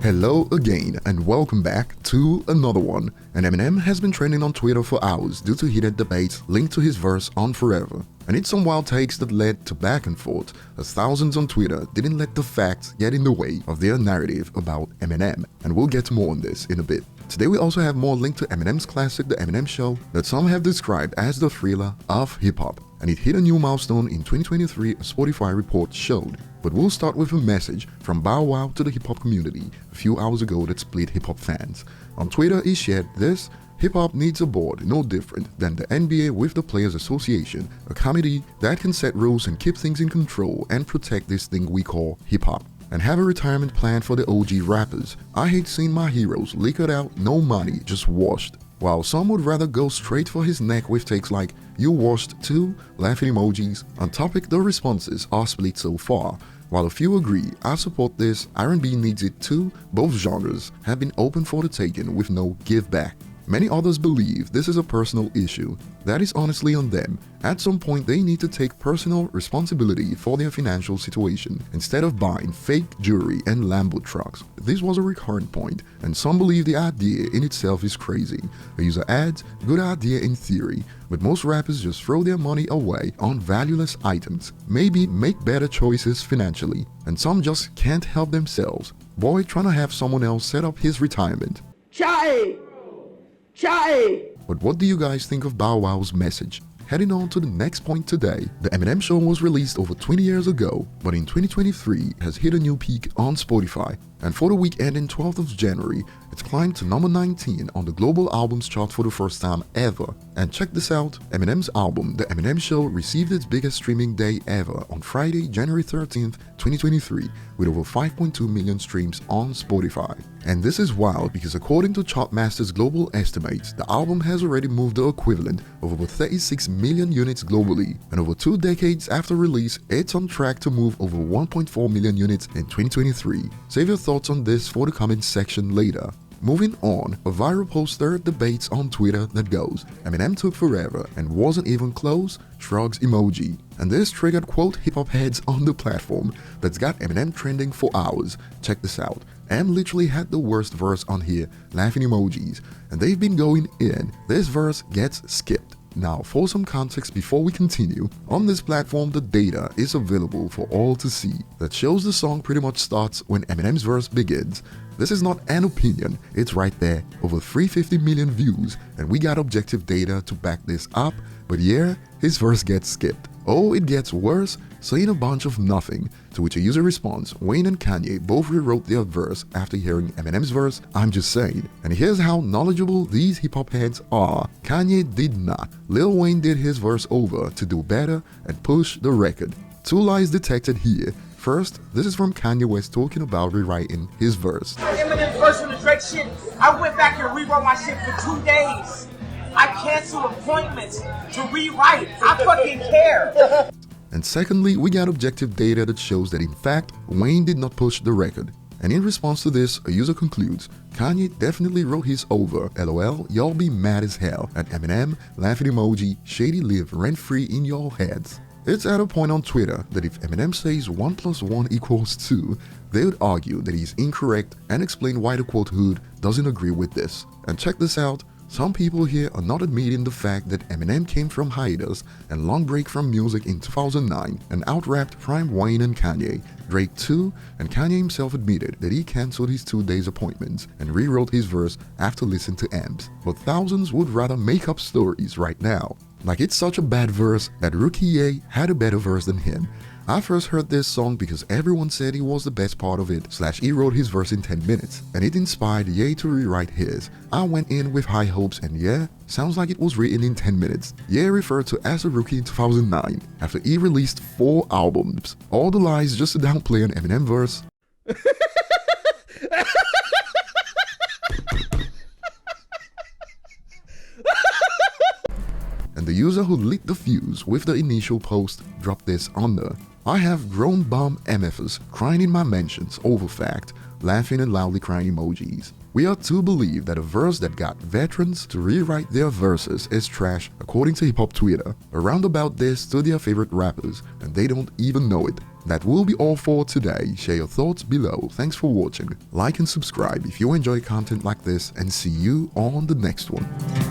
Hello again and welcome back to another one. And Eminem has been trending on Twitter for hours due to heated debates linked to his verse on Forever. And it's some wild takes that led to back and forth, as thousands on Twitter didn't let the facts get in the way of their narrative about Eminem. And we'll get to more on this in a bit. Today we also have more linked to Eminem's classic The Eminem Show that some have described as the thriller of hip-hop. And it hit a new milestone in 2023, a Spotify report showed. But we'll start with a message from Bow Wow to the hip-hop community a few hours ago that split hip-hop fans. On Twitter he shared this: "Hip-hop needs a board no different than the NBA with the Players Association, a committee that can set rules and keep things in control and protect this thing we call hip-hop. And have a retirement plan for the OG rappers. I hate seeing my heroes liquored out, no money, just washed." While some would rather go straight for his neck with takes like "you washed too," laughing emojis. On topic, the responses are split so far. While a few agree, "I support this, R&B needs it too," both genres have been open for the taking with no give back. Many others believe this is a personal issue. That is honestly on them. At some point they need to take personal responsibility for their financial situation instead of buying fake jewelry and Lambo trucks. This was a recurrent point, and some believe the idea in itself is crazy. A user adds, "Good idea in theory, but most rappers just throw their money away on valueless items. Maybe make better choices financially. And some just can't help themselves. Boy trying to have someone else set up his retirement." But what do you guys think of Bow Wow's message? Heading on to the next point today, The Eminem Show was released over 20 years ago, but in 2023 has hit a new peak on Spotify. And for the week ending 12th of January, it's climbed to number 19 on the global albums chart for the first time ever. And check this out, Eminem's album, The Eminem Show, received its biggest streaming day ever on Friday, January 13th, 2023, with over 5.2 million streams on Spotify. And this is wild because according to Chartmaster's global estimates, the album has already moved the equivalent of over 36 million units globally. And over 2 decades after release, it's on track to move over 1.4 million units in 2023. Save your thoughts on this for the comments section later. Moving on, a viral post stirred debates on Twitter that goes, "Eminem took forever and wasn't even close, shrugs emoji." And this triggered quote hip-hop heads on the platform that's got Eminem trending for hours. Check this out. Em literally had the worst verse on here, laughing emojis, and they've been going in. This verse gets skipped. Now, for some context before we continue, on this platform the data is available for all to see that shows the song pretty much starts when Eminem's verse begins. This is not an opinion, it's right there, over 350 million views, and we got objective data to back this up, but yeah, his verse gets skipped. Oh, it gets worse, saying a bunch of nothing, to which a user responds, "Wayne and Kanye both rewrote their verse after hearing Eminem's verse, I'm just saying." And here's how knowledgeable these hip-hop heads are. Kanye did not. Lil Wayne did his verse over to do better and push the record. 2 lies detected here. First, this is from Kanye West talking about rewriting his verse. Eminem's verse on the Drake shit, I went back and rewrote my shit for 2 days. I canceled appointments to rewrite. I fucking care. And secondly, we got objective data that shows that in fact, Wayne did not push the record. And in response to this, a user concludes, "Kanye definitely wrote his over. LOL, y'all be mad as hell at Eminem, laughing emoji, shady live rent-free in your heads." It's at a point on Twitter that if Eminem says 1 + 1 = 2, they would argue that he's incorrect and explain why the quote hood doesn't agree with this. And check this out. Some people here are not admitting the fact that Eminem came from hiatus and long break from music in 2009 and out-rapped prime Wayne and Kanye, Drake too, and Kanye himself admitted that he cancelled his 2 days appointments and rewrote his verse after listening to M's. But thousands would rather make up stories right now. Like it's such a bad verse that Rookie Ye had a better verse than him. I first heard this song because everyone said he was the best part of it, / he wrote his verse in 10 minutes, and it inspired Ye to rewrite his. I went in with high hopes and yeah, sounds like it was written in 10 minutes. Ye referred to as a rookie in 2009, after he released 4 albums. All the lies just to downplay an Eminem verse. And the user who lit the fuse with the initial post dropped this under. "I have grown bum MFers crying in my mentions over fact, laughing and loudly crying emojis." We are to believe that a verse that got veterans to rewrite their verses is trash, according to hip-hop Twitter. Around about this to their favorite rappers, and they don't even know it. That will be all for today. Share your thoughts below. Thanks for watching. Like and subscribe if you enjoy content like this, and see you on the next one.